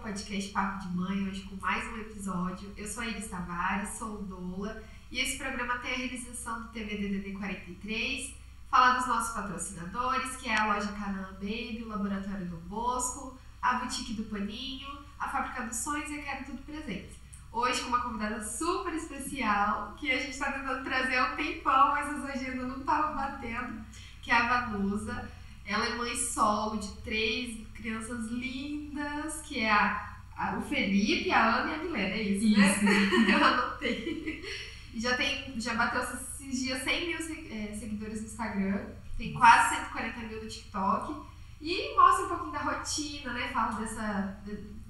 podcast Papo de Mãe, hoje com mais um episódio. Eu sou a Iris Tavares, sou doula, e esse programa tem a realização do TVDDD 43, falar dos nossos patrocinadores, que é a loja Canaã Baby, o Laboratório do Bosco, a Boutique do Paninho, a Fábrica dos Sonhos e a Quero Tudo Presente. Hoje com uma convidada super especial, que a gente está tentando trazer há um tempão, mas as agendas não estavam batendo, que é a Vanusa. Ela é mãe solo de 3 crianças lindas, que é o Felipe, a Ana e a Milena, é isso, né? Eu anotei. E já bateu esses dias 100 mil seguidores no Instagram, tem quase 140 mil no TikTok, e mostra um pouquinho da rotina, né?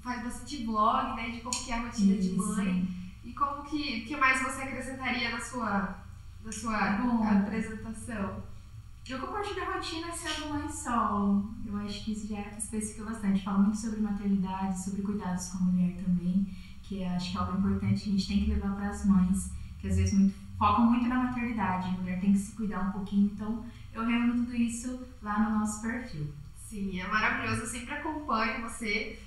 Faz bastante vlog, né? De como que é a rotina de mãe, e como que mais você acrescentaria na sua apresentação? Eu compartilho a rotina sendo mãe solo. Eu acho que isso já especifica bastante. Falo muito sobre maternidade, sobre cuidados com a mulher também, que acho que é algo importante que a gente tem que levar para as mães, que às vezes focam muito na maternidade. A mulher tem que se cuidar um pouquinho, então eu reúno tudo isso lá no nosso perfil. Sim, é maravilhoso. Eu sempre acompanho você,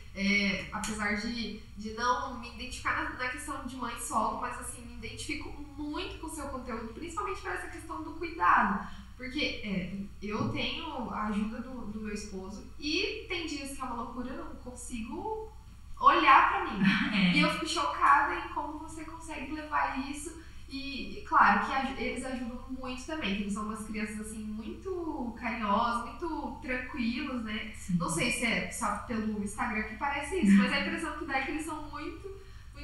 apesar de não me identificar na questão de mãe solo, mas assim, me identifico muito com o seu conteúdo, principalmente para essa questão do cuidado. Porque eu tenho a ajuda do meu esposo e tem dias que é uma loucura, eu não consigo olhar pra mim. E eu fico chocada em como você consegue levar isso. E claro que eles ajudam muito também, eles são umas crianças assim muito carinhosas, muito tranquilos, né? Sim. Não sei se é só pelo Instagram que parece isso, mas a impressão que dá é que eles são muito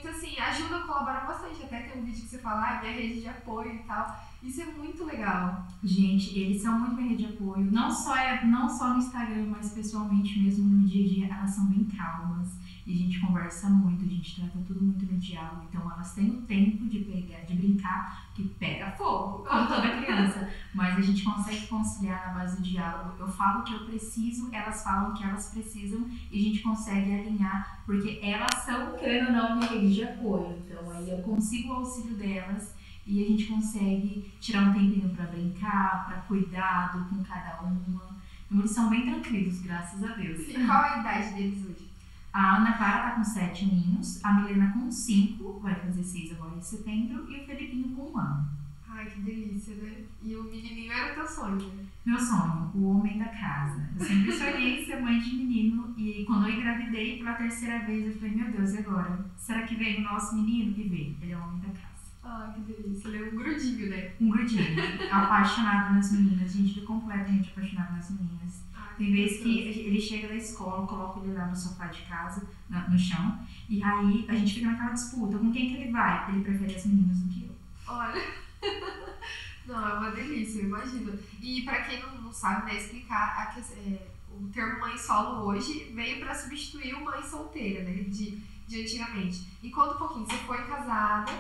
assim, ajudam, colaboram bastante. Até tem um vídeo que você fala, minha rede de apoio e tal. Isso é muito legal. Gente, eles são muito minha rede de apoio. Não só no Instagram, mas pessoalmente mesmo no dia a dia, elas são bem calmas. E a gente conversa muito, a gente trata tudo muito no diálogo. Então elas têm o tempo de brincar, que pega fogo, como toda criança. Mas a gente consegue conciliar na base do diálogo. Eu falo o que eu preciso, elas falam o que elas precisam e a gente consegue alinhar, porque elas são, querendo ou não, minha rede de apoio. Então aí eu consigo o auxílio delas e a gente consegue tirar um tempinho para brincar, para cuidado com cada uma. Então eles são bem tranquilos, graças a Deus. E qual a idade deles hoje? A Ana Clara tá com 7 aninhos, a Milena com 5, vai fazer 6 agora em setembro, e o Felipinho com 1 ano. Ai, que delícia, né? E o menininho era o teu sonho, né? Meu sonho, o homem da casa. Eu sempre sonhei ser mãe de menino, e quando eu engravidei pela 3ª vez, eu falei, meu Deus, e agora? Será que veio o nosso menino? E veio, ele é o homem da casa. Ai, que delícia, ele é um grudinho, né? Um grudinho, apaixonado nas meninas, a gente é completamente apaixonado nas meninas. Tem vezes que ele chega da escola, coloca ele lá no sofá de casa, no chão, e aí a gente fica naquela disputa, com quem que ele vai? Ele prefere as meninas do que eu. Olha, não, é uma delícia, eu imagino. E pra quem não sabe, né, explicar, o termo mãe solo hoje veio pra substituir o mãe solteira, né, de antigamente. E conta um pouquinho, você foi casada,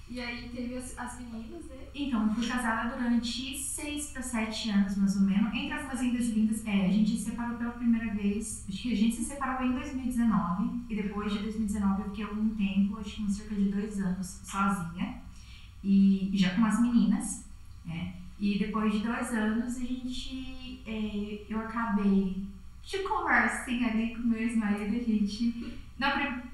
e aí teve as meninas, né? Então, eu fui casada durante 6 para 7 anos, mais ou menos. Entre as fazendas lindas, a gente se separou pela primeira vez. Acho que a gente se separou em 2019. E depois de 2019 eu fiquei algum tempo, acho que uns cerca de 2 anos, sozinha. E já com as meninas, né? E depois de 2 anos eu acabei de conversinha ali com meu ex-marido, na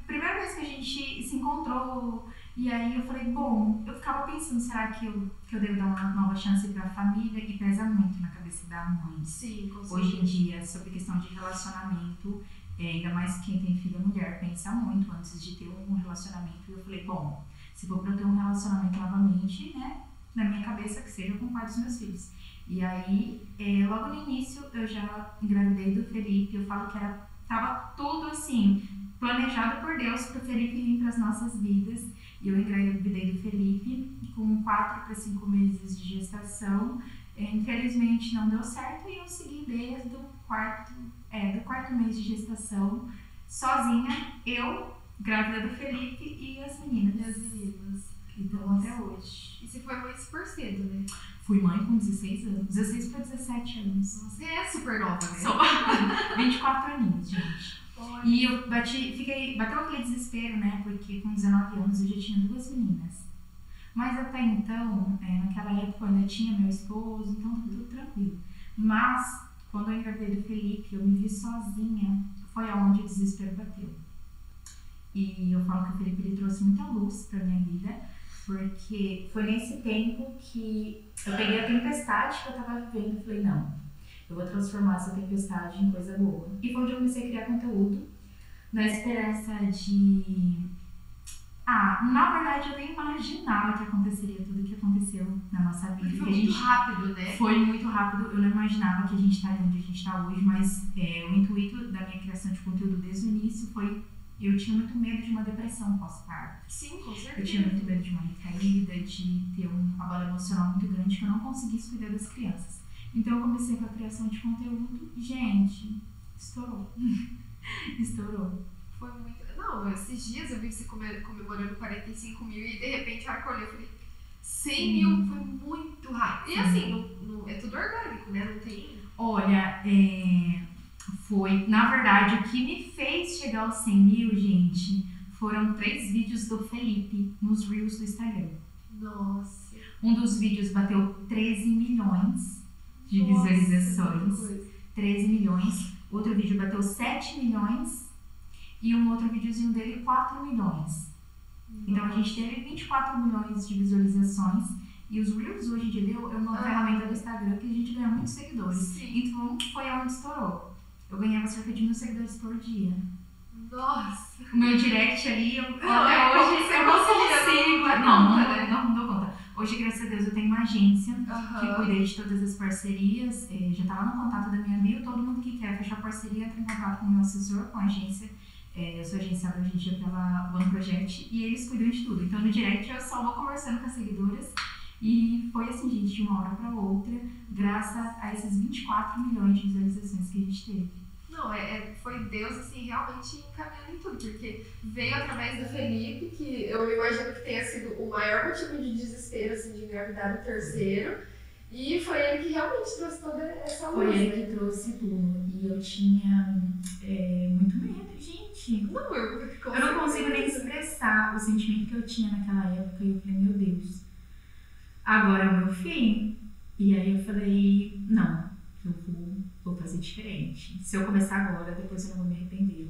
primeira vez que a gente se encontrou. E aí eu falei, bom, eu ficava pensando, será que eu devo dar uma nova chance para a família? E pesa muito na cabeça da mãe. Sim, com certeza. Hoje em dia, sobre questão de relacionamento, ainda mais quem tem filha mulher, pensa muito antes de ter um relacionamento. E eu falei, bom, se for para eu ter um relacionamento novamente, né, na minha cabeça que seja com o pai dos meus filhos. E aí, logo no início, eu já engravidei do Felipe. Eu falo que tava tudo assim, planejado por Deus para o Felipe vir para as nossas vidas. E eu engravidei do Felipe com 4 para 5 meses de gestação. Infelizmente não deu certo e eu segui desde o quarto mês de gestação, sozinha, eu, grávida do Felipe e as meninas. Então até hoje. E você foi mãe super cedo, né? Fui mãe com 16 anos, 16 para 17 anos. Você é super nova, né? Sou 24 aninhos, gente. Olha. E eu bateu aquele desespero, né? Porque com 19 anos eu já tinha 2 meninas. Mas até então, naquela época eu ainda tinha meu esposo, então tudo tranquilo. Mas, quando eu engravidei do Felipe, eu me vi sozinha, foi aonde o desespero bateu. E eu falo que o Felipe ele trouxe muita luz pra minha vida, porque foi nesse tempo que eu peguei a tempestade que eu tava vivendo e falei, não, eu vou transformar essa tempestade em coisa boa. E foi onde eu comecei a criar conteúdo, na esperança de... na verdade eu nem imaginava que aconteceria tudo que aconteceu na nossa vida. Foi muito rápido, né? Foi muito rápido, eu não imaginava que a gente estaria onde a gente está hoje, mas o intuito da minha criação de conteúdo desde o início foi... Eu tinha muito medo de uma depressão pós-parto. Sim, com certeza. Eu tinha muito medo de uma recaída, de ter um abalo emocional muito grande que eu não conseguisse cuidar das crianças. Então eu comecei com a criação de conteúdo e, gente, estourou. Estourou. Foi muito... Não, esses dias eu vi você comemorando 45 mil e de repente a hora que eu olhei, eu falei, 100 mil foi muito rápido. E assim, é tudo orgânico, né? Não tem... Olha, foi, na verdade, o que me fez chegar aos 100 mil, gente, foram 3 vídeos do Felipe nos Reels do Instagram. Nossa. Um dos vídeos bateu 13 milhões de visualizações. 13 milhões. Outro vídeo bateu 7 milhões. E um outro videozinho dele, 4 milhões. Então a gente teve 24 milhões de visualizações. E os Reels hoje em dia é uma ferramenta do Instagram que a gente ganha muitos seguidores. Sim. Então foi onde estourou. Eu ganhava cerca de 1.000 seguidores por dia. Nossa! O meu direct ali, até hoje eu não consigo. Não dou conta. Hoje, graças a Deus, eu tenho uma agência que cuida de todas as parcerias. Já tá lá no contato da minha bio. Todo mundo que quer fechar parceria entra em contato com o meu assessor, com a agência. Eu sou agenciada hoje em dia pela One Project e eles cuidam de tudo. Então, no direct, eu só vou conversando com as seguidoras. E foi assim, gente, de uma hora para outra, graças a esses 24 milhões de visualizações que a gente teve. Não, foi Deus, assim, realmente encaminhando em tudo, porque veio através do Felipe, que eu imagino que tenha sido o maior motivo de desespero, assim, de engravidar o terceiro, e foi ele que realmente trouxe toda essa luz. Foi ele que trouxe tudo, e eu tinha muito medo, gente. Não, eu não consigo nem expressar o sentimento que eu tinha naquela época, e eu falei, meu Deus, agora é o meu fim. E aí eu falei, não, eu vou fazer diferente. Se eu começar agora, depois eu não vou me arrepender.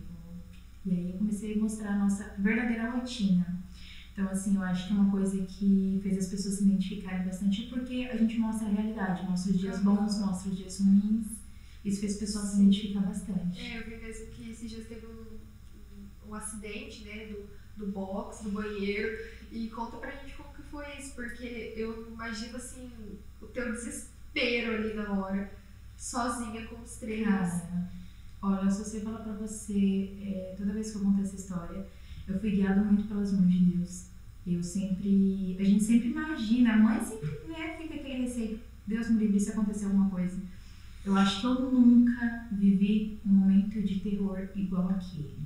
E aí eu comecei a mostrar a nossa verdadeira rotina. Então, assim, eu acho que é uma coisa que fez as pessoas se identificarem bastante, porque a gente mostra a realidade, mostra os dias bons, mostra os dias ruins. Isso fez as pessoas se identificar bastante. Eu vi mesmo que esses dias teve um acidente, né, do box, do banheiro. E conta pra gente como que foi isso, porque eu imagino, assim, o teu desespero ali na hora, sozinha com os 3. Cara, olha, se você falar pra você, toda vez que eu conto essa história, eu fui guiada muito pelas mãos de Deus. A gente sempre imagina, a mãe sempre, né, fica aquele receio, Deus me livre se acontecer alguma coisa. Eu acho que eu nunca vivi um momento de terror igual aquele.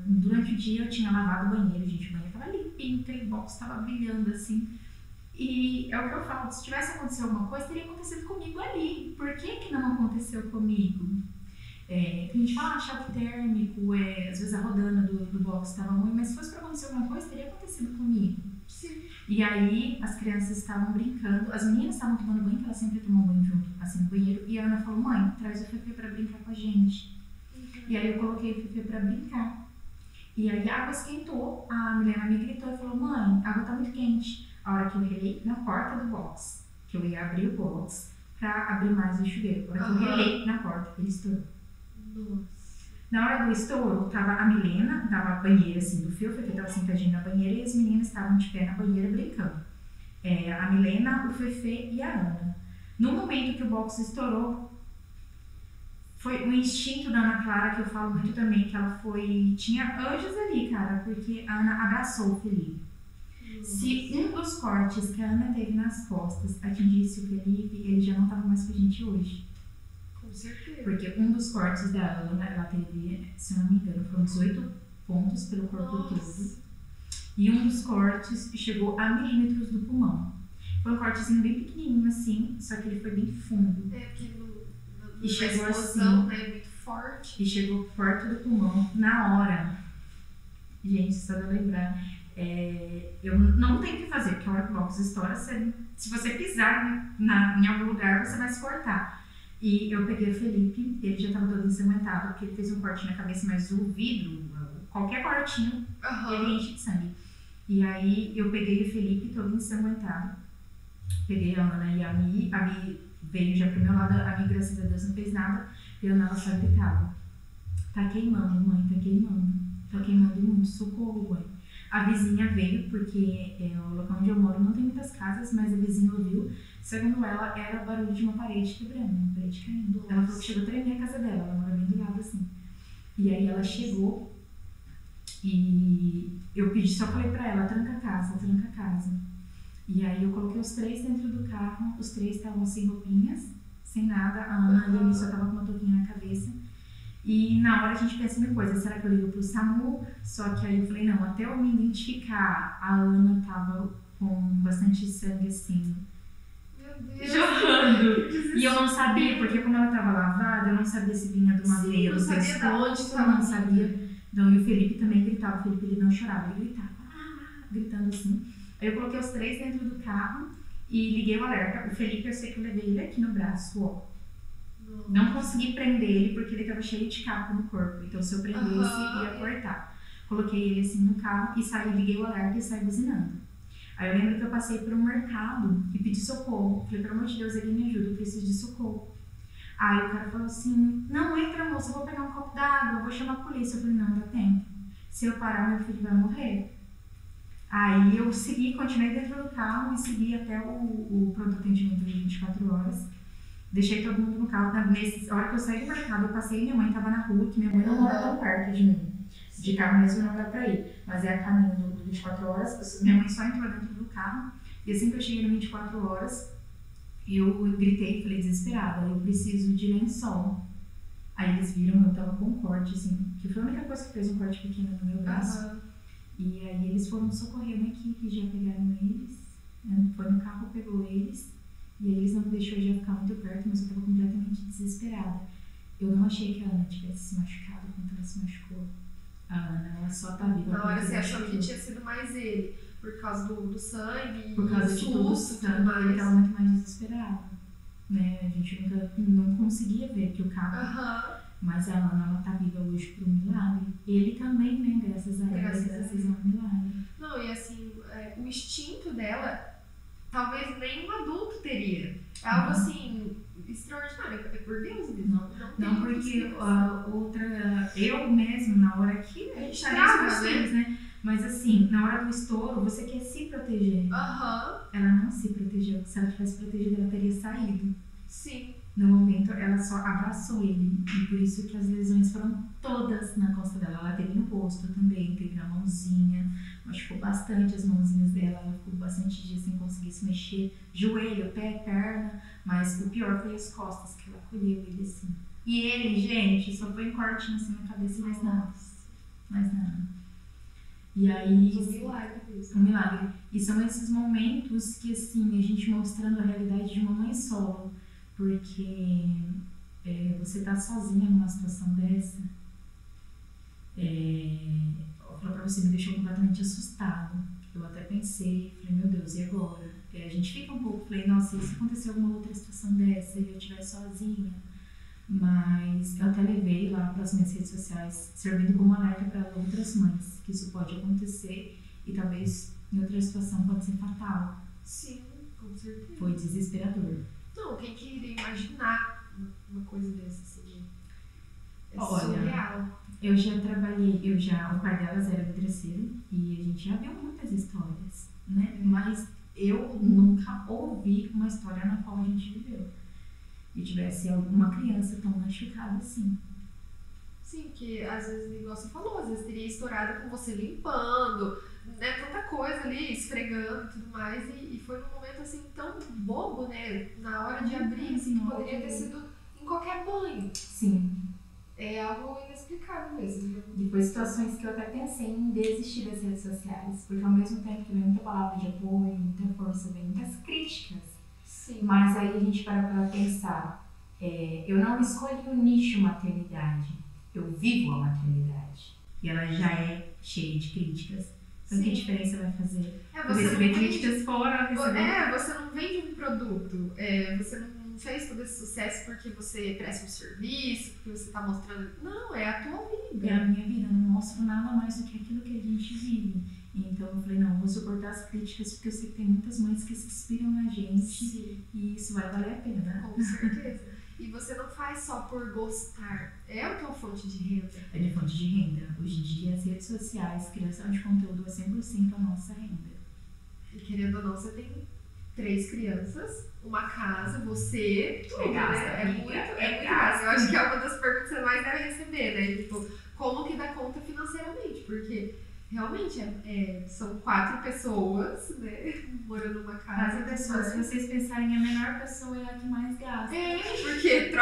Durante o dia eu tinha lavado o banheiro, gente, o banheiro tava limpinho, aquele box tava brilhando assim. E é o que eu falo, se tivesse acontecido alguma coisa, teria acontecido comigo ali. Por que não aconteceu comigo? A gente fala choque térmico, às vezes a rodana do box estava ruim, mas se fosse para acontecer alguma coisa, teria acontecido comigo. Sim. E aí as crianças estavam brincando, as meninas estavam tomando banho, que elas sempre tomam banho junto, assim, no banheiro, e a Ana falou, mãe, traz o Fefe para brincar com a gente. E aí eu coloquei o Fefe para brincar. E aí a água esquentou, a Milena me gritou e falou, mãe, a água tá muito quente. A hora que eu relei na porta do box, que eu ia abrir o box pra abrir mais o chuveiro. A hora que eu relei na porta, ele estourou. Nossa. Na hora do estouro, tava a Milena, na banheira assim do fio, porque tava sentadinha na banheira, e as meninas estavam de pé na banheira brincando. A Milena, o Fefe e a Ana. No momento que o box estourou, foi o instinto da Ana Clara, que eu falo muito também, que ela tinha anjos ali, cara, porque a Ana abraçou o Felipe. Se um dos cortes que a Ana teve nas costas atingisse o Felipe, ele já não estava mais com a gente hoje. Com certeza. Porque um dos cortes da Ana, ela teve, se eu não me engano, foram 18 pontos pelo corpo todo. E um dos cortes chegou a milímetros do pulmão. Foi um cortezinho bem pequenininho assim, só que ele foi bem fundo. Porque e chegou explosão, assim, né, muito forte. E chegou perto do pulmão na hora. Gente, só de eu lembrar. Eu não tenho o que fazer, porque a hora que o box estoura, se você pisar em algum lugar, você vai se cortar. E eu peguei o Felipe, ele já tava todo ensanguentado, porque ele fez um corte na cabeça, mas o vidro, qualquer cortinho, ele enche de sangue. E aí eu peguei o Felipe todo ensanguentado, peguei a Ana e a Mi veio já pro meu lado, a Mi, graças a Deus, não fez nada, e a Ana, ela só gritava: tá queimando, mãe, tá queimando muito, socorro, mãe. A vizinha veio, porque o local onde eu moro não tem muitas casas, mas a vizinha ouviu. Segundo ela, era barulho de uma parede quebrando, uma parede caindo. Nossa. Ela falou que chegou a tremer a casa dela, ela mora bem do lado assim. E aí ela chegou e eu só falei pra ela: tranca a casa. E aí eu coloquei os 3 dentro do carro, os 3 estavam sem roupinhas, sem nada, a Ana e a Mi só tava com uma touquinha na cabeça. E na hora a gente pensa em coisa, será que eu ligo pro SAMU? Só que aí eu falei, não, até eu me identificar, a Ana tava com bastante sangue assim, jorrando. E eu não sabia, porque como ela tava lavada, eu não sabia se vinha de uma veia do pescoço, eu não sabia. Então, e o Felipe também gritava, o Felipe ele não chorava, ele gritava, gritando assim. Aí eu coloquei os 3 dentro do carro e liguei o alerta. O Felipe, eu sei que eu levei ele aqui no braço, ó. Não consegui prender ele porque ele tava cheio de caco no corpo. Então se eu prendesse, ia cortar. Coloquei ele assim no carro e saí, liguei o alerta e saí buzinando. Aí eu lembro que eu passei por um mercado e pedi socorro. Falei, pelo amor de Deus, ele me ajuda, eu preciso de socorro. Aí o cara falou assim, não, entra moça, eu vou pegar um copo d'água, eu vou chamar a polícia. Eu falei, não, dá tempo. Se eu parar, meu filho vai morrer. Aí eu segui, continuei dentro do carro e segui até o pronto atendimento de 24 horas. Deixei todo mundo no carro. Na hora que eu saí do mercado, eu passei, minha mãe tava na rua, que minha mãe não mora tão perto de mim. De carro mesmo não dá pra ir. Mas é a caminho do 24 horas. Minha mãe só entrou dentro do carro. E assim que eu cheguei no 24 horas, eu gritei, falei desesperada, eu preciso de lençol. Aí eles viram, eu tava com um corte, assim, que foi a única coisa que fez um corte pequeno no meu braço. E aí eles foram socorrer uma equipe, já pegaram eles. Foi no carro, pegou eles. E aí eles não me deixaram já ficar muito perto, mas eu estava completamente desesperada. Eu não achei que a Ana tivesse se machucado quanto ela se machucou. A Ana, ela só tá viva. Na hora você achou que tinha sido mais ele, por causa do sangue, por causa de todo o sangue, ele estava muito mais desesperado. Né? A gente não conseguia ver que o carro... Mas a Ana, ela tá viva hoje por um milagre. Ele também, né? Graças a ela, graças a um milagre. Não, e assim, o instinto dela... Talvez nenhum adulto teria. É algo assim, extraordinário. É por Deus mesmo. Não porque eu mesmo, na hora que a gente estaria com filhos, né? Mas assim, na hora do estouro, você quer se proteger. Ela não se protegeu. Se ela tivesse protegido, ela teria saído. Sim. No momento, ela só abraçou ele. E por isso que as lesões foram todas na costa dela. Ela teve no rosto também, teve na mãozinha. Machucou bastante as mãozinhas dela. Ela ficou bastante dias sem conseguir se mexer. Joelho, pé, perna. Mas o pior foi as costas, que ela colheu ele assim. E ele, gente, só foi um cortinho assim na cabeça e mais nada. Mais nada. E aí... Um milagre mesmo. Um milagre. E são esses momentos que, assim, a gente mostrando a realidade de uma mãe solo. Porque você tá sozinha numa situação dessa, eu falo pra você, me deixou completamente assustada. Eu até pensei, falei, meu Deus, e agora? A gente fica um pouco, falei, nossa, e se acontecer alguma outra situação dessa e eu estiver sozinha? Mas eu até levei lá para as minhas redes sociais, servindo como alerta para outras mães, que isso pode acontecer e talvez em outra situação pode ser fatal. Sim, com certeza. Foi desesperador. Não, quem que iria imaginar uma coisa dessa assim? Olha, surreal. Eu já trabalhei, o pai delas era vidraceiro e a gente já viu muitas histórias, né? Mas eu nunca ouvi uma história na qual a gente viveu e tivesse alguma criança tão machucada assim. Sim, que às vezes, igual você falou, às vezes teria estourado com você limpando, né, tanta coisa ali, esfregando e tudo mais, e foi num momento assim tão bobo, né, na hora de abrir, assim, que poderia ter sido em qualquer banho. Sim. É algo inexplicável mesmo. E foi situações que eu até pensei em desistir das redes sociais, porque ao mesmo tempo que vem muita palavra de apoio, muita força, vem muitas críticas. Sim. Mas aí a gente para pensar, eu não escolhi o nicho maternidade. Eu vivo a maternidade. E ela já é cheia de críticas. Então, que diferença vai fazer? Você receber críticas fora, receber... você não vende um produto. Você não fez todo esse sucesso porque você presta um serviço, porque você tá mostrando. Não, é a tua vida. É a minha vida, eu não mostro nada mais do que aquilo que a gente vive. Então eu falei, não, vou suportar as críticas porque eu sei que tem muitas mães que se inspiram na gente. Sim. E isso vai valer a pena. Com certeza. E você não faz só por gostar, é a tua fonte de renda. É minha fonte de renda. Hoje em dia as redes sociais, criação de conteúdo é 100% a nossa renda. E querendo ou não, você tem 3 crianças, uma casa, você, tudo, gasto, né? amiga, É muito gasto. Eu acho que é uma das perguntas que você mais deve receber, né? Tipo, como que dá conta financeiramente? Porque realmente são 4 pessoas, né? Morando numa casa. 4 pessoas, se vocês pensarem, a menor pessoa é a que mais gasta. Porque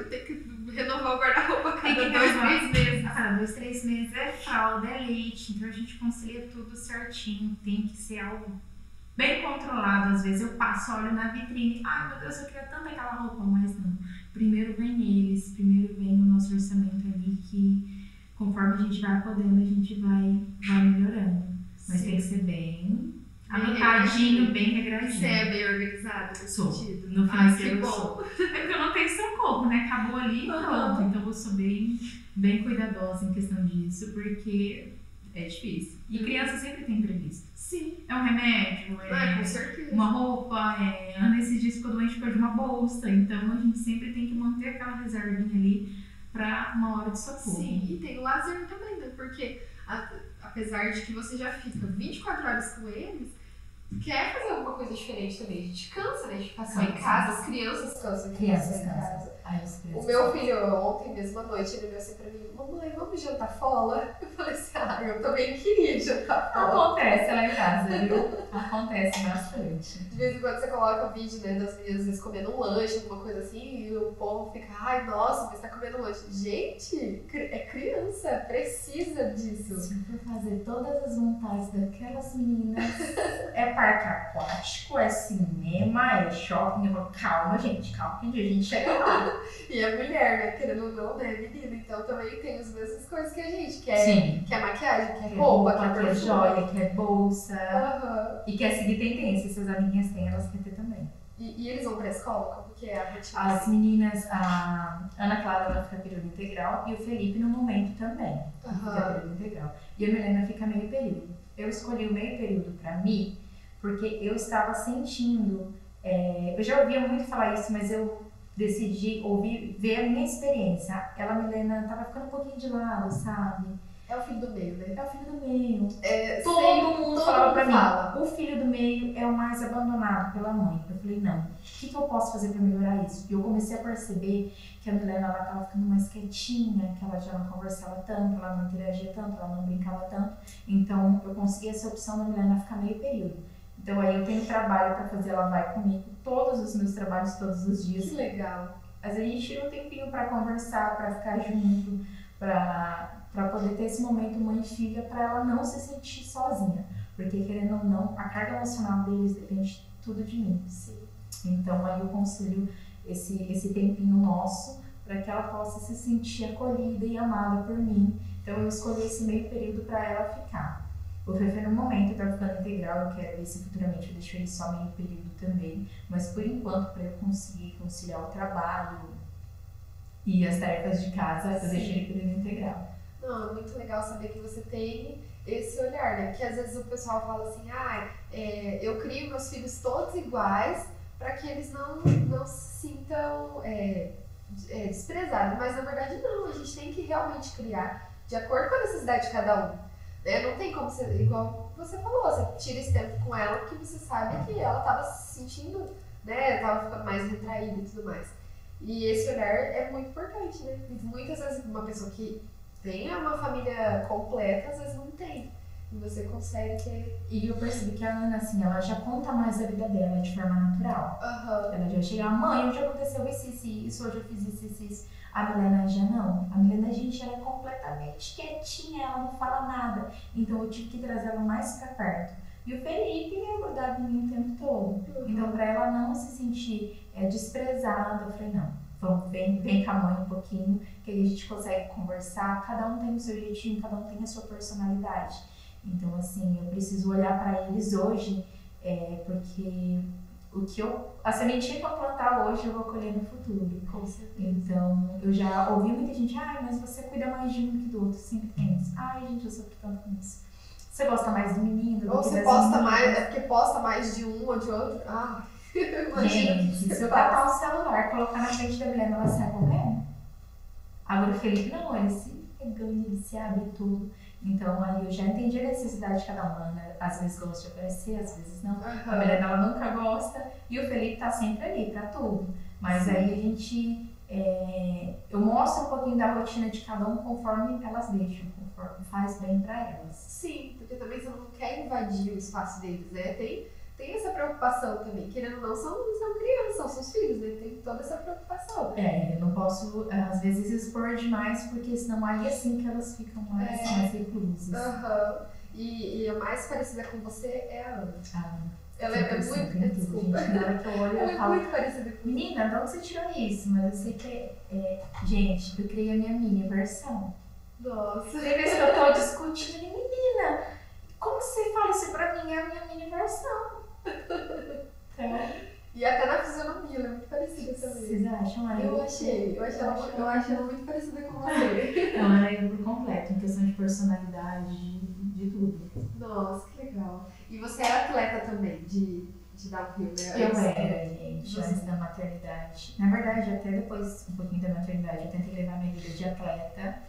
tem que renovar o guarda-roupa a cada 2, 3 meses. A cada 2, 3 meses é fralda, é leite, então a gente concilia tudo certinho, tem que ser algo bem controlado. Às vezes eu passo, olho na vitrine, ai meu Deus, eu queria tanto aquela roupa, mas não. Primeiro vem eles, primeiro vem o nosso orçamento ali, que conforme a gente vai podendo, a gente vai melhorando. Mas tem que ser bem anotadinho, bem regradinho. Você é bem organizada nesse sentido? No financeiro que bom. É que eu não tenho socorro, né? Acabou ali e pronto. Então eu sou bem cuidadosa em questão disso, porque é difícil. E criança sempre tem imprevisto. Sim. É um remédio, com certeza. Uma roupa, nesses dias ficou doente por uma bolsa. Então a gente sempre tem que manter aquela reservinha ali para uma hora de socorro. Sim, e tem o lazer também, né? Porque apesar de que você já fica 24 horas com eles, quer fazer alguma coisa diferente também. A gente cansa, né? A gente fica só em casa, as crianças cansam de ficar em casa. O meu filho, ontem mesmo à noite, ele olhou assim pra mim, mamãe, vamos jantar fora? Eu falei assim, eu também queria jantar fora. Acontece lá em casa, viu? Acontece bastante. De vez em quando você coloca o vídeo, né, das meninas às vezes comendo um lanche, alguma coisa assim, e o povo fica, ai, nossa, mas tá comendo um lanche. Gente, é criança, precisa disso. Se for fazer todas as vontades daquelas meninas, é parque aquático, é cinema, é shopping. Eu falo, calma, gente, calma, que a gente chega lá. E a mulher, né, querendo ou não, né, menina, então também tem as mesmas coisas que a gente, que é, Sim. Que é maquiagem, que é roupa, que é joia, que é bolsa, e quer seguir tendência. Se as amiguinhas têm, elas querem ter também. E eles vão pra escola? Como que é a rotina? As meninas, a Ana Clara, ela fica período integral e o Felipe no momento também, fica período integral. E a Milena fica meio período. Eu escolhi o meio período pra mim, porque eu estava sentindo, eu já ouvia muito falar isso, mas eu decidi ver a minha experiência. Ela, Milena, tava ficando um pouquinho de lado, sabe? É o filho do meio, né? É o filho do meio. Todo mundo falava pra mim. O filho do meio é o mais abandonado pela mãe. Eu falei, não, o que eu posso fazer pra melhorar isso? E eu comecei a perceber que a Milena, ela tava ficando mais quietinha, que ela já não conversava tanto, ela não interagia tanto, ela não brincava tanto. Então, eu consegui essa opção da Milena ficar meio período. Então aí eu tenho trabalho pra fazer, ela vai comigo, todos os meus trabalhos, todos os dias. Que legal. Às vezes a gente tira um tempinho pra conversar, pra ficar junto, pra poder ter esse momento mãe e filha, pra ela não se sentir sozinha. Porque querendo ou não, a carga emocional deles depende tudo de mim. Sim. Então aí eu concilio esse tempinho nosso pra que ela possa se sentir acolhida e amada por mim. Então eu escolhi esse meio período pra ela ficar. O Fefe no momento está ficando integral, eu quero ver se futuramente eu deixo ele só meio período também, mas por enquanto, para eu conseguir conciliar o trabalho e as tarefas de casa, eu deixo ele período integral. Não, é muito legal saber que você tem esse olhar, né? Porque às vezes o pessoal fala assim, eu crio meus filhos todos iguais para que eles não se sintam desprezados, mas na verdade não, a gente tem que realmente criar de acordo com a necessidade de cada um. Não tem como ser igual você falou, você tira esse tempo com ela porque você sabe que ela estava se sentindo, né, estava ficando mais retraída e tudo mais. E esse olhar é muito importante, né? E muitas vezes uma pessoa que tem uma família completa, às vezes não tem. E você consegue ter... E eu percebi que a Ana, assim, ela já conta mais a vida dela de forma natural. Ela já chega, mãe, hoje aconteceu isso, hoje eu fiz isso. A Milena já não. A Milena, gente, ela é completamente quietinha, ela não fala nada. Então eu tive que trazer ela mais pra perto. E o Felipe é grudado em mim o tempo todo. Então pra ela não se sentir desprezada, eu falei, não, vem com a mãe um pouquinho, que aí a gente consegue conversar. Cada um tem o seu jeitinho, cada um tem a sua personalidade. Então assim, eu preciso olhar pra eles hoje, porque a sementinha que eu plantar hoje eu vou colher no futuro. Com certeza. Então, eu já ouvi muita gente, mas você cuida mais de um que do outro, sempre tem isso. Gente, eu sofro tanto com isso. Você gosta mais do menino Ou do que você das posta meninas? mais, é porque posta mais de um ou de outro. Imagina Gente, se eu catar o celular, colocar na frente da Milena, ela sai correndo. Agora o Felipe não, ele se reganha, ele se abre tudo. Então aí eu já entendi a necessidade de cada uma, né? Às vezes gosta de aparecer, às vezes não. A Milena ela nunca gosta e o Felipe tá sempre ali pra tudo. Mas aí a gente, eu mostro um pouquinho da rotina de cada um conforme elas deixam, conforme faz bem pra elas. Sim, porque também você não quer invadir o espaço deles, né? Tem essa preocupação também, querendo ou não, são crianças, são seus filhos, né? Tem toda essa preocupação. Eu não posso, às vezes, expor demais, porque senão aí assim que elas ficam mais reclusas. E a mais parecida com você é a Ana. Ela é muito, desculpa. Gente, na hora que eu olho, ela eu falo, é muito parecida com menina, de onde você tirou isso? Mas eu sei que gente, eu criei a minha mini versão. Nossa. Tem vezes que eu tô discutindo, menina, como você fala isso pra mim? É a minha mini versão. E até na fisionomia, ela é muito parecida também. Vocês acham? Eu achei ela muito parecida com você. Não, ela é por completo, em questão de personalidade, de tudo. Nossa, que legal. E você é atleta também de downhill, né? Eu era, gente, antes da maternidade. Na verdade, até depois, um pouquinho da maternidade, eu tentei levar minha vida de atleta.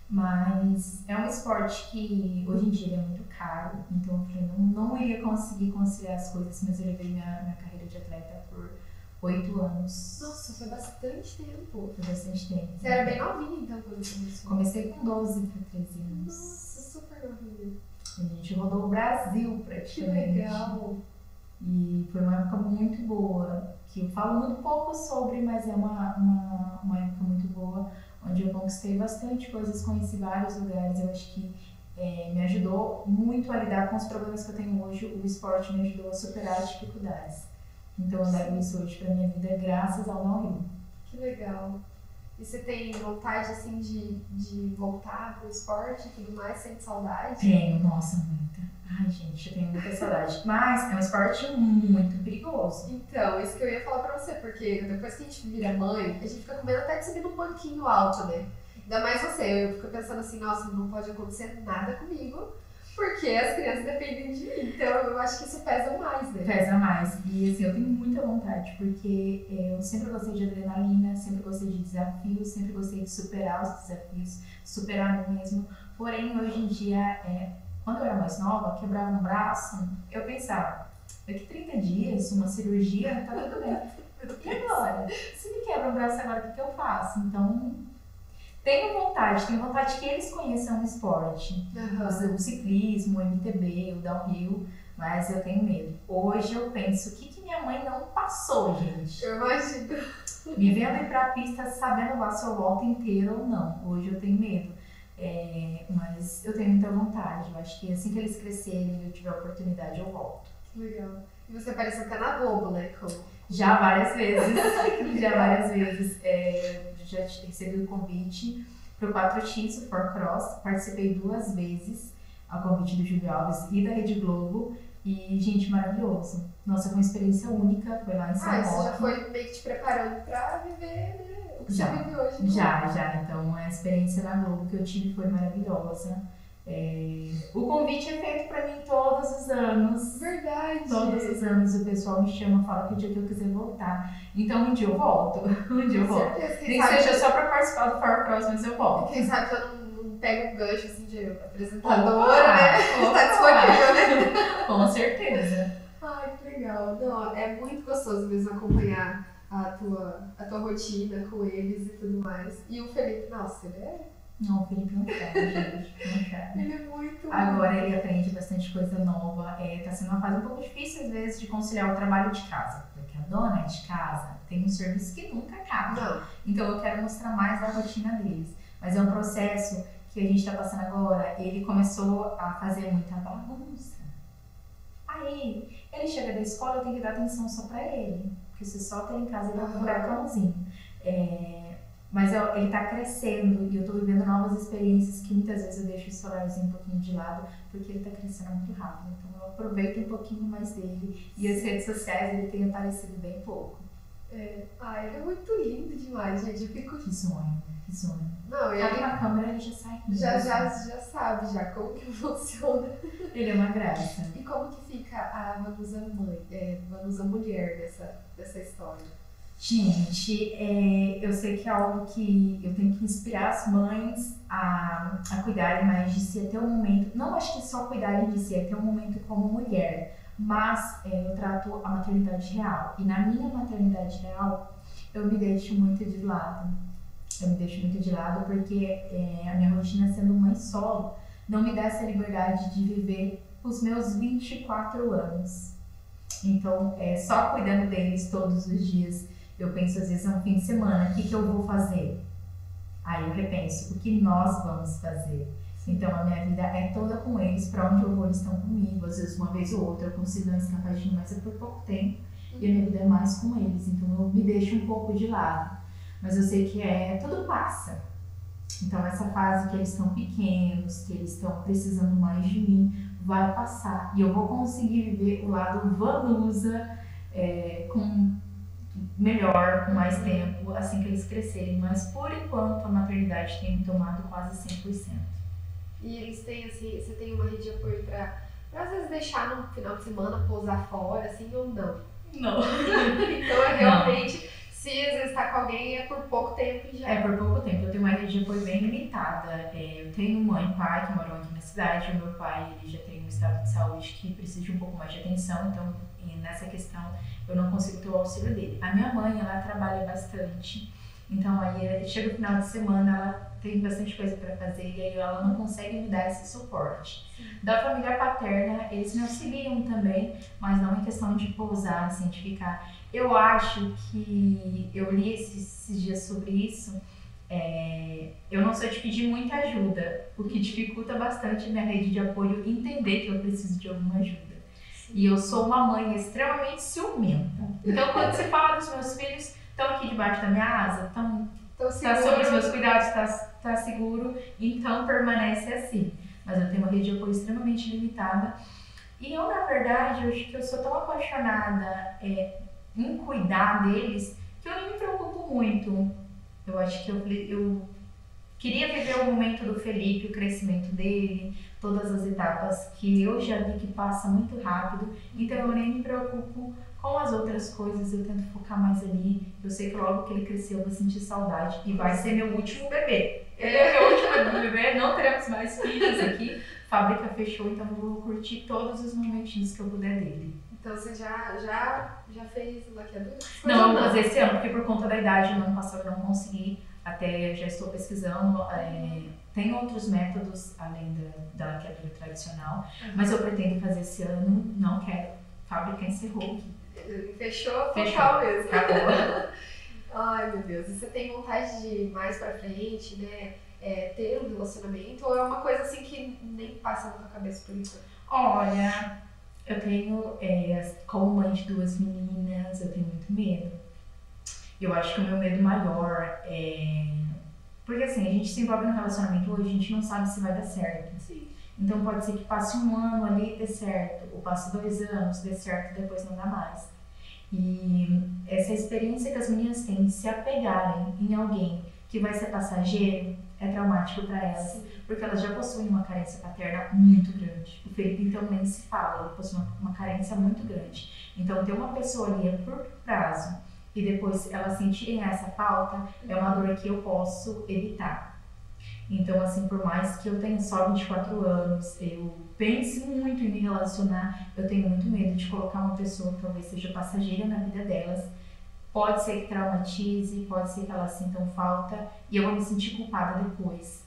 Mas é um esporte que hoje em dia ele é muito caro, então eu falei, não iria conseguir conciliar as coisas, mas eu levei minha carreira de atleta por 8 anos. Nossa, foi bastante tempo. Foi bastante tempo. Você era bem novinha então quando começou? Comecei com 12 para 13 anos. Nossa, super novinha. A gente rodou o Brasil praticamente. Que legal. E foi uma época muito boa, que eu falo muito pouco sobre, mas é uma época muito boa, onde eu conquistei bastante coisas, conheci vários lugares. Eu acho que me ajudou muito a lidar com os problemas que eu tenho hoje. O esporte me ajudou a superar as dificuldades. Então eu levo isso hoje pra minha vida graças ao downhill. Que legal. E você tem vontade assim de voltar pro esporte e tudo mais? Sente saudade? Tenho, nossa, muita. Ai, gente, eu tenho muita saudade. Mas é um esporte muito perigoso. Então, isso que eu ia falar pra você, porque depois que a gente vira mãe, a gente fica com medo até de subir num banquinho alto, né? Ainda mais você, eu fico pensando assim, nossa, não pode acontecer nada comigo, porque as crianças dependem de mim. Então, eu acho que isso pesa mais, né? Pesa mais. E assim, eu tenho muita vontade, porque eu sempre gostei de adrenalina, sempre gostei de desafios, sempre gostei de superar os desafios, superar a mim mesmo. Porém, hoje em dia, quando eu era mais nova, quebrava um braço, eu pensava, daqui 30 dias, uma cirurgia, tá tudo bem. E agora? Se me quebra um braço agora, o que eu faço? Então, tenho vontade que eles conheçam o esporte. O ciclismo, o MTB, o downhill, mas eu tenho medo. Hoje eu penso, o que minha mãe não passou, gente? Eu imagino. Me vendo ir pra pista sabendo lá se eu volto inteiro ou não. Hoje eu tenho medo. Mas eu tenho muita vontade. Eu acho que assim que eles crescerem e eu tiver a oportunidade, eu volto. Que legal. E você apareceu até na Globo, né? Já várias vezes. Já recebi o convite para o 4x, o 4Cross. Participei 2 vezes, a convite do Júlio Alves e da Rede Globo. E, gente, maravilhoso. Nossa, foi uma experiência única. Foi lá em São Paulo. Você já foi meio que te preparando para viver, né? O que você vive hoje. Já. Então, a experiência na Globo que eu tive foi maravilhosa. O convite é feito pra mim todos os anos. Verdade. Todos os anos o pessoal me chama, fala que o dia que eu quiser voltar. Então um dia eu volto. Nem seja só pra participar do 4Cross, mas eu volto. Quem sabe que eu não pego um gancho assim de apresentadora, né? Tá disponível, né? Com certeza. Ai, que legal. Não, é muito gostoso mesmo acompanhar a tua rotina com eles e tudo mais. E o Felipe, nossa, ele é... Não, o Felipe não quer, gente. Não quer. Ele é muito... Agora ele aprende bastante coisa nova. Tá sendo uma fase um pouco difícil, às vezes, de conciliar o trabalho de casa. Porque a dona de casa tem um serviço que nunca acaba. Não. Então eu quero mostrar mais da rotina deles. Mas é um processo que a gente está passando agora. Ele começou a fazer muita bagunça. Aí, ele chega da escola, eu tenho que dar atenção só pra ele. Porque se só tem em casa, ele é um furacãozinho. Mas ele tá crescendo e eu tô vivendo novas experiências que muitas vezes eu deixo o celularzinho um pouquinho de lado, porque ele tá crescendo muito rápido. Então eu aproveito um pouquinho mais dele. E as redes sociais ele tem aparecido bem pouco. Ele é muito lindo demais, gente. Eu fico... Que sonho. Não, e ele na câmera ele já sai. Já sabe já como que funciona. Ele é uma graça. E como que fica a Vanusa mulher dessa história? Gente, eu sei que é algo que eu tenho que inspirar as mães a cuidarem mais de si até o momento. Não acho que só cuidarem de si, até o momento como mulher. Mas eu trato a maternidade real. E na minha maternidade real, eu me deixo muito de lado. Porque a minha rotina sendo mãe solo não me dá essa liberdade de viver os meus 24 anos. Então, só cuidando deles todos os dias. Eu penso, às vezes, é um fim de semana, o que eu vou fazer? Aí eu repenso, o que nós vamos fazer? Então, a minha vida é toda com eles, para onde eu vou, eles estão comigo. Às vezes, uma vez ou outra, eu consigo dar escapadinho, mas é por pouco tempo. E a minha vida é mais com eles, então eu me deixo um pouco de lado. Mas eu sei que tudo passa. Então, essa fase que eles estão pequenos, que eles estão precisando mais de mim, vai passar. E eu vou conseguir viver o lado Vanusa melhor, com mais tempo, assim que eles crescerem. Mas, por enquanto, a maternidade tem me tomado quase 100%. E eles têm, assim, você tem uma rede de apoio pra às vezes deixar no final de semana, pousar fora, assim, ou não? Não. Então, realmente... Se às vezes está com alguém, é por pouco tempo e já. É por pouco tempo. Eu tenho uma rede de apoio bem limitada. Eu tenho mãe e pai que moram aqui na cidade. O meu pai ele já tem um estado de saúde que precisa de um pouco mais de atenção. Então, nessa questão, eu não consigo ter o auxílio dele. A minha mãe, ela trabalha bastante. Então, aí chega o final de semana, ela tem bastante coisa para fazer e aí ela não consegue me dar esse suporte. Sim. Da família paterna, eles me auxiliam também, mas não em questão de pousar, assim, de ficar... Eu acho que eu li esses dias sobre isso. Eu não sou de pedir muita ajuda, o que dificulta bastante a minha rede de apoio entender que eu preciso de alguma ajuda. Sim. E eu sou uma mãe extremamente ciumenta. Então, quando se fala dos meus filhos, estão aqui debaixo da minha asa, está sob os meus cuidados, está seguro, então permanece assim. Mas eu tenho uma rede de apoio extremamente limitada. E eu, na verdade, eu acho que eu sou tão apaixonada em cuidar deles que eu nem me preocupo muito. Eu acho que eu queria viver o momento do Felipe, o crescimento dele, todas as etapas que eu já vi que passa muito rápido, então eu nem me preocupo com as outras coisas, eu tento focar mais ali. Eu sei que logo que ele crescer eu vou sentir saudade e vai ser meu último bebê. Ele é meu último bebê, não teremos mais filhos aqui, fábrica fechou, então eu vou curtir todos os momentinhos que eu puder dele. Então você já fez laqueadura? Não, eu vou fazer esse ano, porque por conta da idade, no ano passado eu não consegui, até já estou pesquisando. Tem outros métodos além da laqueadura tradicional, mas eu pretendo fazer esse ano, não quero. Fábrica encerrou. Fechou total mesmo. Acabou. Ai, meu Deus. E você tem vontade de ir mais pra frente, né? Ter um relacionamento? Ou é uma coisa assim que nem passa na tua cabeça por isso? Olha, eu tenho, como mãe de 2 meninas, eu tenho muito medo. Eu acho que o meu medo maior é... Porque assim, a gente se envolve no relacionamento hoje, a gente não sabe se vai dar certo. Sim. Então pode ser que passe 1 ano ali e dê certo, ou passe 2 anos, dê certo e depois não dá mais. E essa experiência que as meninas têm de se apegarem em alguém que vai ser passageiro é traumático para elas. Sim. Porque elas já possuem uma carência paterna muito grande. O Felipe então nem se fala, ele possui uma carência muito grande. Então ter uma pessoa ali a curto prazo e depois elas sentirem essa falta é uma dor que eu posso evitar. Então, assim, por mais que eu tenha só 24 anos, eu pense muito em me relacionar, eu tenho muito medo de colocar uma pessoa que talvez seja passageira na vida delas. Pode ser que traumatize, pode ser que elas sintam falta e eu vou me sentir culpada depois.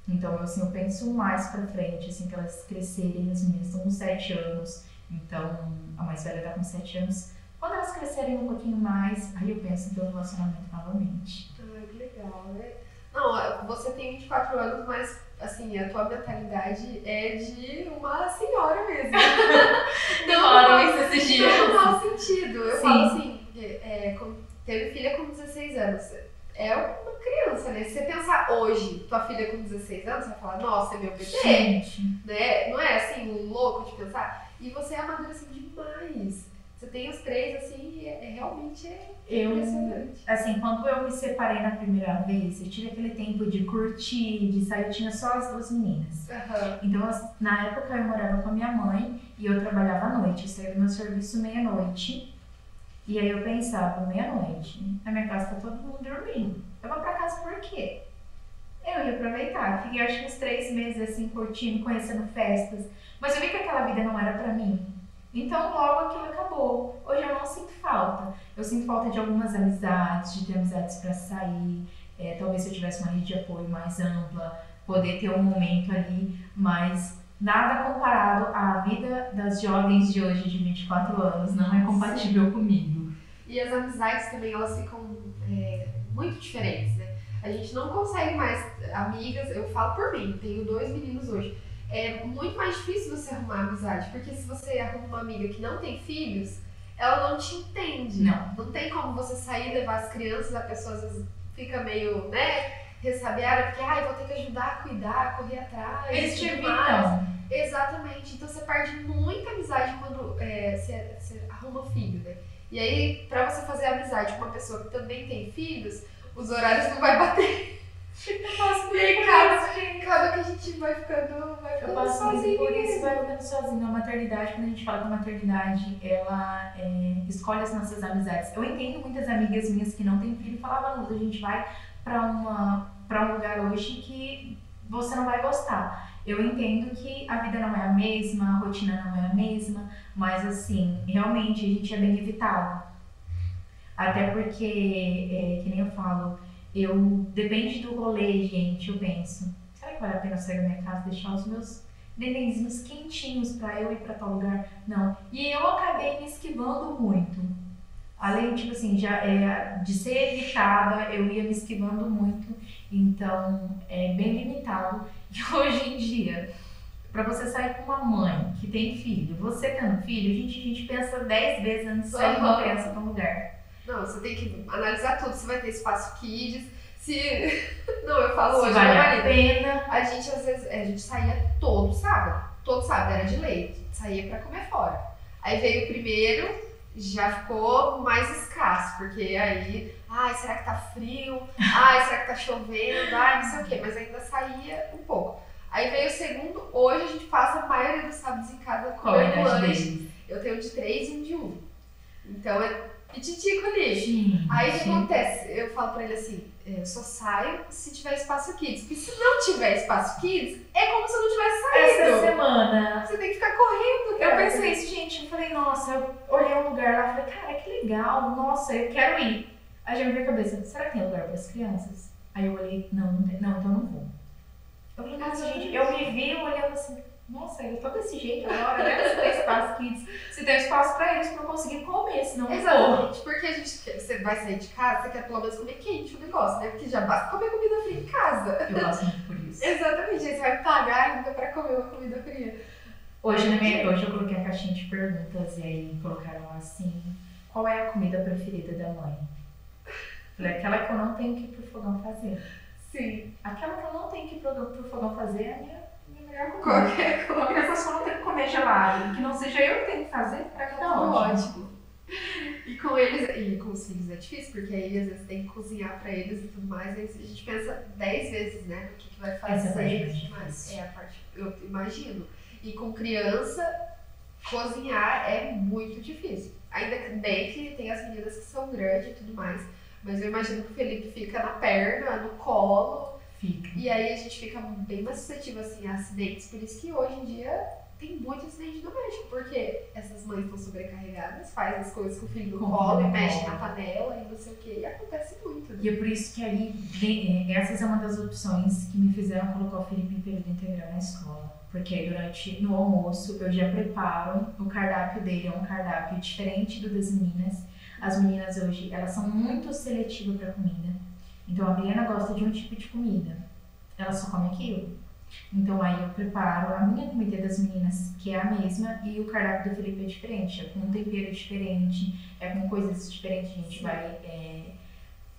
Então, assim, eu penso mais pra frente, assim, que elas crescerem, as meninas estão com 7 anos, então a mais velha tá com 7 anos. Quando elas crescerem um pouquinho mais, aí eu penso em ter um relacionamento novamente. Ah, que legal, né? Não, você tem 24 anos, mas assim, a tua mentalidade é de uma senhora mesmo. Falaram isso esses dias. Não, no mau sentido. Eu falo assim, teve filha com 16 anos. É uma criança, né? Se você pensar hoje, tua filha com 16 anos, você vai falar, nossa, é meu bebê. Gente. Né? Não é assim, louco de pensar? E você amadureceu demais. Você tem os 3, assim, realmente impressionante. Assim, quando eu me separei na primeira vez, eu tive aquele tempo de curtir, de sair, eu tinha só as 2 meninas. Então, na época eu morava com a minha mãe e eu trabalhava à noite. Eu saía do meu serviço meia-noite. E aí eu pensava, meia-noite, na minha casa tá todo mundo dormindo. Eu vou pra casa por quê? Eu ia aproveitar. Fiquei acho que uns 3 meses assim, curtindo, conhecendo festas. Mas eu vi que aquela vida não era pra mim. Então logo aquilo acabou. Hoje eu não sinto falta. Eu sinto falta de algumas amizades, de ter amizades pra sair. Talvez se eu tivesse uma rede de apoio mais ampla, poder ter um momento ali, mas nada comparado à vida das jovens de hoje de 24 anos. Não é compatível comigo. E as amizades também, elas ficam muito diferentes, né? A gente não consegue mais amigas, eu falo por mim, tenho 2 meninos hoje. É muito mais difícil você arrumar amizade, porque se você arruma uma amiga que não tem filhos, ela não te entende. Não tem como você sair, levar as crianças, a pessoa às vezes fica meio, né, ressabiada, porque vou ter que ajudar a cuidar, correr atrás. Eles te evitam. Exatamente, então você perde muita amizade quando você arruma filho, né? E aí, pra você fazer amizade com uma pessoa que também tem filhos, os horários não vai bater. E aí acaba que a gente vai ficando sozinho. Por isso vai ficando sozinho. A maternidade, quando a gente fala que a maternidade, ela escolhe as nossas amizades. Eu entendo muitas amigas minhas que não têm filho e falavam, Luz, a gente vai pra um lugar hoje que você não vai gostar. Eu entendo que a vida não é a mesma, a rotina não é a mesma, mas assim, realmente a gente é bem evitado. Até porque, que nem eu falo, depende do rolê, gente, eu penso, será que vale a pena sair da minha casa e deixar os meus nenenzinhos quentinhos pra eu ir pra tal lugar? Não. E eu acabei me esquivando muito. Além, tipo assim, de ser evitada, eu ia me esquivando muito, então é bem limitado. E hoje em dia, pra você sair com uma mãe que tem filho, você tendo filho, a gente pensa 10 vezes antes de sair com uma criança pra um lugar. Não, você tem que analisar tudo, se vai ter espaço kids, Não, eu falo se hoje, vale meu a marido, pena. a gente às vezes, a gente saía todo sábado, era de leite, saía pra comer fora. Aí veio o primeiro, já ficou mais escasso, porque aí, será que tá frio? Será que tá chovendo? Não sei o quê, mas ainda saía um pouco. Aí veio o segundo, hoje a gente passa a maioria dos sábados em casa comendo lanche. Eu tenho um de 3 e um de 1. Então é pititico ali. Gente. Aí o que acontece? Eu falo pra ele assim, eu só saio se tiver espaço kids, porque se não tiver espaço kids, é como se eu não tivesse saído. Essa semana você tem que ficar correndo, cara. Eu pensei isso, gente, eu falei, nossa, eu olhei um lugar lá, falei, cara, que legal, nossa, eu quero ir. Aí já me veio a cabeça, será que tem lugar para as crianças? Aí eu olhei, não, então eu não vou. Eu falei, nossa, gente, eu me vi olhando assim, nossa, eu tô desse jeito agora, né? Se tem espaço kids, se tem espaço pra eles pra eu conseguir comer, senão exatamente, porque você vai sair de casa, você quer pelo menos comer quente o negócio, né? Porque já basta comer comida fria em casa. Eu gosto muito por isso. Exatamente, aí você vai pagar ainda pra comer uma comida fria. Hoje eu coloquei a caixinha de perguntas e aí colocaram assim, qual é a comida preferida da mãe? Falei, aquela que eu não tenho que ir pro fogão fazer. Sim. Aquela que eu não tenho que ir pro fogão fazer é a minha melhor comida. Qualquer coisa. Qualquer coisa só não tem que comer gelado. Que não seja eu que tenho que fazer, pra que tá ótimo. E com eles, e com os filhos é difícil, porque aí às vezes tem que cozinhar pra eles e tudo mais. Aí a gente pensa 10 vezes, né? O que vai fazer. Essa parte é a parte, eu imagino. E com criança, cozinhar é muito difícil. Ainda bem que tem as meninas que são grandes e tudo mais. Mas eu imagino que o Felipe fica na perna, no colo. Fica. E aí a gente fica bem mais suscetível assim, a acidentes. Por isso que hoje em dia tem muito acidente doméstico. Porque essas mães estão sobrecarregadas, fazem as coisas com o filho no colo e mexe na panela e não sei o que. E acontece muito. Né? E é por isso que aí, essa é uma das opções que me fizeram colocar o Felipe em período integral na escola. Porque aí no almoço eu já preparo, o cardápio dele é um cardápio diferente do das meninas. As meninas hoje, elas são muito seletivas para comida. Então a Briana gosta de um tipo de comida, ela só come aquilo. Então aí eu preparo a minha comida das meninas, que é a mesma, e o cardápio do Felipe é diferente, é com um tempero diferente, é com coisas diferentes, a gente vai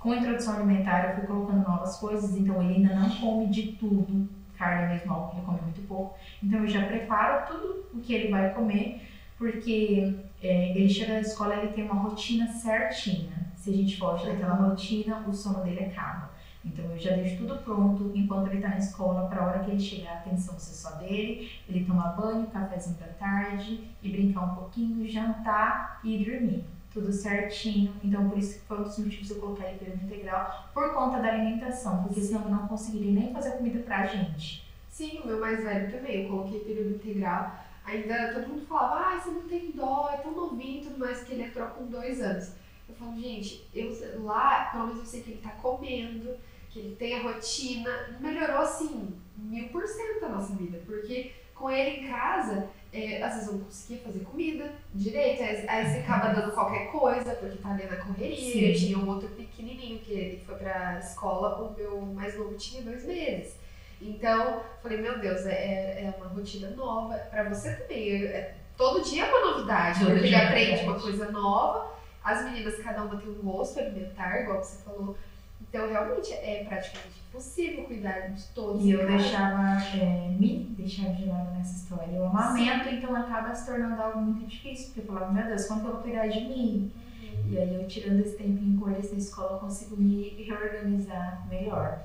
Com a introdução alimentar eu fui colocando novas coisas, então ele ainda não come de tudo, carne mesmo, algo que ele come muito pouco. Então eu já preparo tudo o que ele vai comer, porque ele chega da escola e ele tem uma rotina certinha. Se a gente foge daquela rotina, o sono dele acaba. Então eu já deixo tudo pronto enquanto ele está na escola, para a hora que ele chegar, a atenção ser só dele, ele tomar banho, cafezinho da tarde e brincar um pouquinho, jantar e dormir. Tudo certinho. Então por isso que foi um dos motivos eu colocar ele período integral, por conta da alimentação, porque senão eu não conseguiria nem fazer comida pra gente. Sim, o meu mais velho também, eu coloquei período integral. Ainda todo mundo falava, você não tem dó, é tão novinho e tudo mais, que ele entrou com 2 anos. Eu falo, gente, lá, pelo menos eu sei que ele tá comendo, que ele tem a rotina, melhorou assim, 1000% a nossa vida, porque com ele em casa, às vezes eu não conseguia fazer comida direito, aí você acaba dando qualquer coisa, porque tá ali na correria. Sim. Eu tinha um outro pequenininho, que ele foi pra escola, o meu mais novo tinha 2 meses. Então, falei, meu Deus, é uma rotina nova, pra você também, todo dia é uma novidade, Todo porque ele dia é aprende novidade. uma coisa nova, as meninas, cada uma tem um gosto alimentar, igual você falou. Então, realmente, é praticamente impossível cuidar de todos. E eu me deixava de lado nessa história. Eu amamento, então acaba se tornando algo muito difícil, porque eu falava, meu Deus, quanto eu vou cuidar de mim? E aí eu tirando esse tempinho com eles na escola, eu consigo me reorganizar melhor.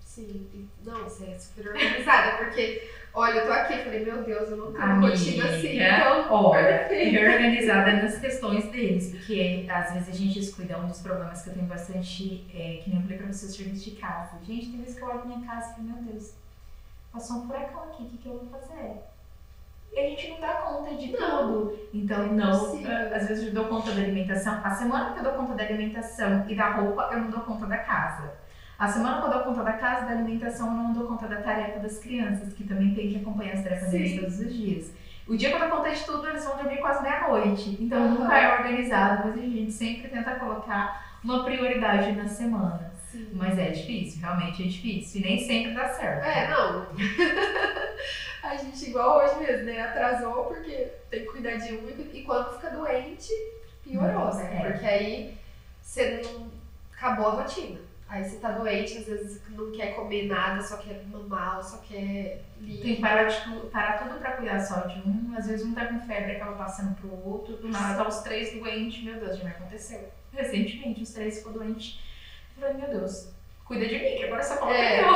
Sim, não, você é super organizada, porque, olha, eu tô aqui e falei, meu Deus, eu não tenho uma rotina assim, então, olha, perfeito. reorganizada nas questões deles, porque às vezes a gente descuida. Um dos problemas que eu tenho bastante, que nem eu falei pra você, o serviço de casa. Gente, tem vezes que eu olho minha casa e falo, meu Deus, passou um furacão aqui, o que eu vou fazer? E a gente não dá conta de tudo. Então, às vezes eu dou conta da alimentação. A semana que eu dou conta da alimentação e da roupa, eu não dou conta da casa. A semana que eu dou conta da casa, da alimentação, eu não dou conta da tarefa das crianças, que também tem que acompanhar as tarefas deles todos os dias. O dia que eu dou conta de tudo, eles vão dormir quase meia-noite. Então nunca é organizado, mas a gente sempre tenta colocar uma prioridade na semana. Sim. Mas é difícil, realmente é difícil. E nem sempre dá certo. Não. A gente, igual hoje mesmo, né? Atrasou porque tem que cuidar de um e quando fica doente, piorou, né? Porque aí você não acabou a rotina. Aí você tá doente, às vezes não quer comer nada, só quer mamar, só quer líquido. Tem que parar tudo pra cuidar só de um. Às vezes um tá com febre, acaba passando pro outro. Do nada tá os 3 doentes. Meu Deus, já me aconteceu. Recentemente, os 3 ficou doente. Eu falei, meu Deus, cuida de mim, que agora essa conta é eu.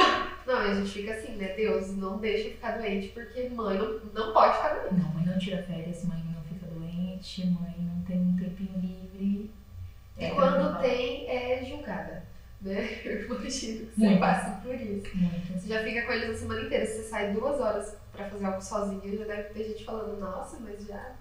Não, e a gente fica assim, né? Deus, não deixa eu ficar doente, porque mãe não pode ficar doente. Não, mãe não tira férias, mãe não fica doente, mãe não tem um tempinho livre. E quando tem, é julgada. Né? Eu imagino que você passe por isso. Você já fica com eles a semana inteira. Se você sai 2 horas pra fazer algo sozinho, já deve ter gente falando, nossa, mas já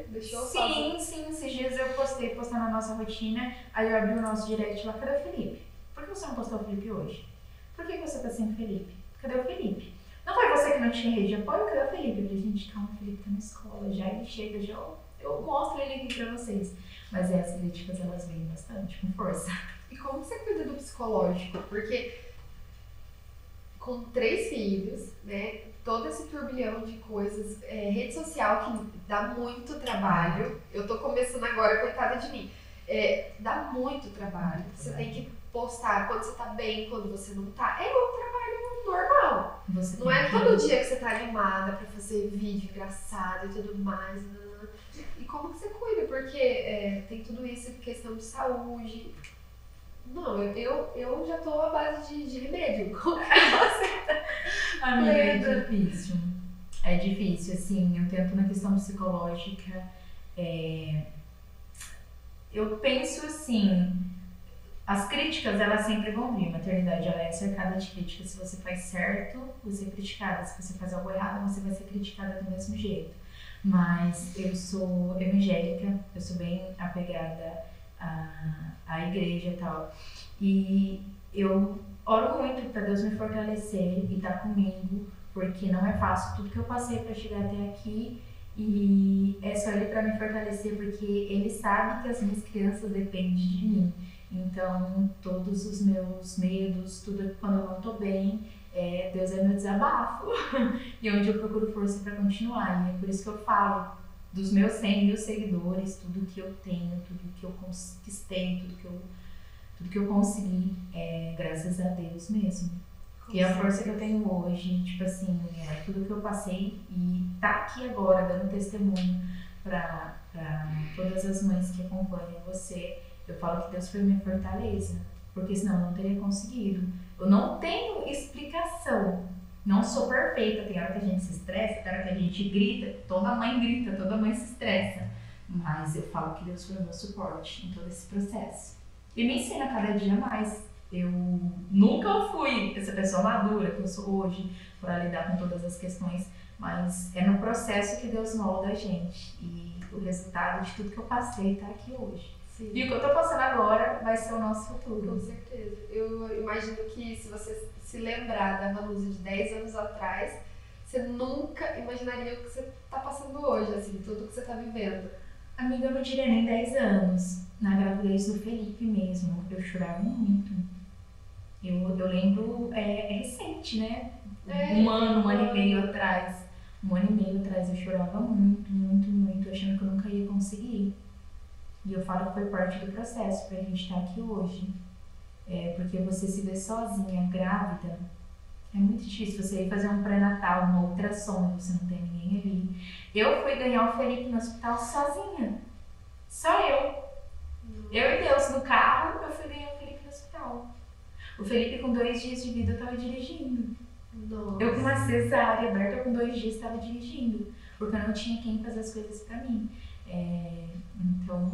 deixou sozinho. Sim, esses dias eu postei na nossa rotina, aí eu abri o nosso direct lá, cadê o Felipe? Por que você não postou o Felipe hoje? Por que você tá sem o Felipe? Cadê o Felipe? Não foi você que não tinha rede de apoio? Cadê o Felipe? Eu falei, gente, calma, o Felipe tá na escola, já ele chega, já eu mostro ele aqui pra vocês. Mas essas críticas, elas vêm bastante, com força. E como você cuida do psicológico? Porque com 3 filhos, né, todo esse turbilhão de coisas, rede social que dá muito trabalho. Eu tô começando agora, coitada de mim. Dá muito trabalho. Você tem que postar quando você tá bem, quando você não tá. É um trabalho normal. Não é todo dia que você tá animada pra fazer vídeo engraçado e tudo mais. E como que você cuida? Porque tem tudo isso, questão de saúde. Não, eu já tô à base de remédio. Como que você? Amiga, é difícil. É difícil, assim, eu tento na questão psicológica. Eu penso assim, as críticas, elas sempre vão vir. A maternidade, ela é cercada de críticas. Se você faz certo, você é criticada. Se você faz algo errado, você vai ser criticada do mesmo jeito. Mas eu sou evangélica, eu sou bem apegada à igreja e tal. E eu oro muito para Deus me fortalecer e estar comigo, porque não é fácil tudo que eu passei para chegar até aqui. E é só Ele para me fortalecer, porque Ele sabe que as minhas crianças dependem de mim. Então, todos os meus medos, tudo quando eu não tô bem, Deus é meu desabafo. E onde eu procuro força para continuar. E é por isso que eu falo dos meus 100 mil seguidores, tudo que eu tenho, tudo que eu conquistei, tudo que eu Tudo que eu consegui é graças a Deus mesmo. E a força que eu tenho hoje, tipo assim, é tudo que eu passei e tá aqui agora dando testemunho pra todas as mães que acompanham você. Eu falo que Deus foi minha fortaleza, porque senão eu não teria conseguido. Eu não tenho explicação. Não sou perfeita, tem hora que a gente se estressa, tem hora que a gente grita, toda mãe se estressa. Mas eu falo que Deus foi o meu suporte em todo esse processo. E me ensina cada dia mais. Eu nunca fui essa pessoa madura que eu sou hoje para lidar com todas as questões, mas é no processo que Deus molda a gente. E o resultado de tudo que eu passei tá aqui hoje. Sim. E o que eu tô passando agora vai ser o nosso futuro. Com certeza. Eu imagino que se você se lembrar da Vanusa de 10 anos atrás, você nunca imaginaria o que você tá passando hoje, assim, tudo que você tá vivendo. Amiga, eu não diria nem 10 anos. Na gravidez do Felipe mesmo, eu chorava muito. Eu lembro, é recente, né? Um ano e meio atrás. Um ano e meio atrás eu chorava muito, achando que eu nunca ia conseguir. E eu falo que foi parte do processo pra gente estar aqui hoje. Porque você se vê sozinha, grávida, é muito difícil você ir fazer um pré-natal, uma ultrassom, você não tem ninguém ali. Eu fui ganhar o Felipe no hospital sozinha. Só eu. Eu e Deus no carro, eu fui ganhar o Felipe no hospital. O Felipe com 2 dias de vida eu tava dirigindo. Nossa. Eu com uma cesárea aberta com 2 dias estava dirigindo. Porque eu não tinha quem fazer as coisas pra mim. Então,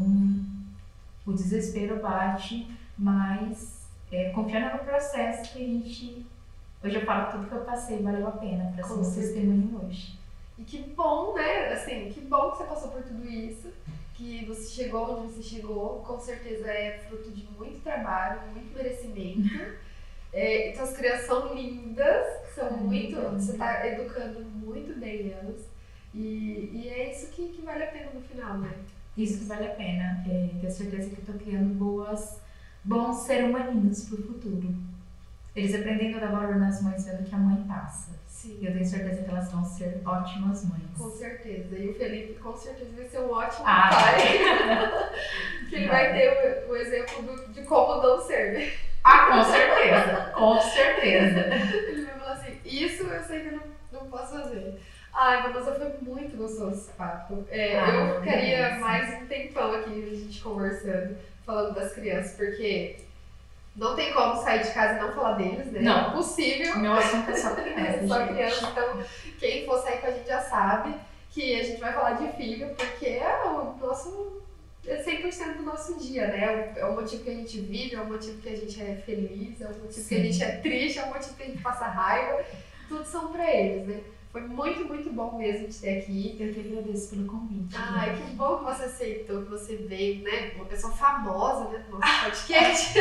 o desespero bate, mas confiando no processo que a gente... Hoje eu falo que tudo que eu passei valeu a pena pra ser um testemunho hoje. E que bom, né? Assim, que bom que você passou por tudo isso, que você chegou onde você chegou. Com certeza é fruto de muito trabalho, muito merecimento. E suas crianças são lindas, são muito... Você tá educando muito bem elas. E é isso que vale a pena no final, né? Isso que vale a pena. Ter certeza que eu tô criando bons seres humaninhos pro futuro. Eles aprendendo a dar valor nas mães, vendo que a mãe passa. Sim. E eu tenho certeza que elas vão ser ótimas mães. Com certeza. E o Felipe, com certeza, vai ser um ótimo pai. Que ele vai ter o exemplo de como não ser. Com certeza. Com certeza. Ele vai falar assim, isso eu sei que eu não posso fazer. Ai, Vanusa, foi muito gostoso esse papo. Eu ficaria mais um tempão aqui, a gente conversando, falando das crianças, porque... Não tem como sair de casa e não falar deles, né? Não. É impossível. Meu assunto é só criança. Só criança. Então, quem for sair com a gente já sabe que a gente vai falar de filho, porque é 100% do nosso dia, né? É o motivo que a gente vive, é o motivo que a gente é feliz, é o motivo que a gente é triste, é o motivo que a gente passa raiva. Tudo são pra eles, né? Foi muito, muito bom mesmo te ter aqui. Eu que agradeço pelo convite. Ai, que bom que você aceitou, que você veio, né? Uma pessoa famosa, né? No nosso podcast.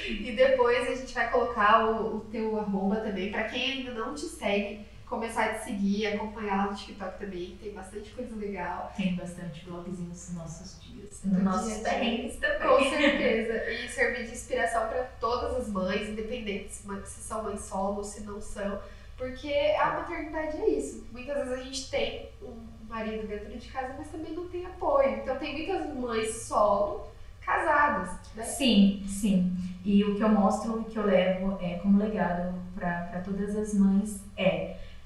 E depois a gente vai colocar o teu arroba também, pra quem ainda não te segue, começar a te seguir, acompanhar lá no TikTok também, que tem bastante coisa legal. Tem bastante vlogzinhos nos nossos dias. Nos nossos perrengues também. Com certeza. E servir de inspiração pra todas as mães, independente se são mães solo ou se não são. Porque a maternidade é isso. Muitas vezes a gente tem um marido dentro de casa, mas também não tem apoio. Então tem muitas mães solo casadas, né? Sim. E o que eu mostro, o que eu levo como legado para todas as mães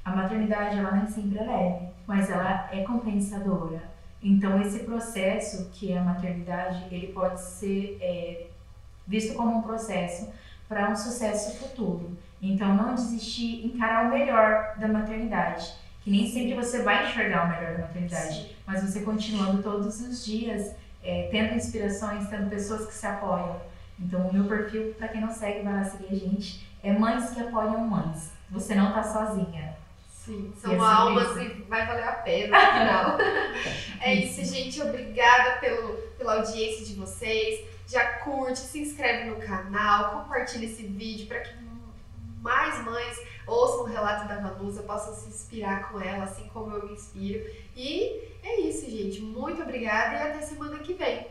a maternidade, ela nem sempre é leve, mas ela é compensadora. Então esse processo que é a maternidade, ele pode ser visto como um processo para um sucesso futuro. Então, não desistir, encarar o melhor da maternidade. Que nem sempre você vai enxergar o melhor da maternidade, mas você continuando todos os dias, tendo inspirações, tendo pessoas que se apoiam. Então, o meu perfil, para quem não segue, vai lá seguir a gente, é Mães que Apoiam Mães. Você não tá sozinha. Sim, são almas e vai valer a pena no final. É isso, gente. Obrigada pela audiência de vocês. Já curte, se inscreve no canal, compartilha esse vídeo para que mais mães ouçam o relato da Vanusa, possam se inspirar com ela, assim como eu me inspiro. E é isso, gente. Muito obrigada e até semana que vem.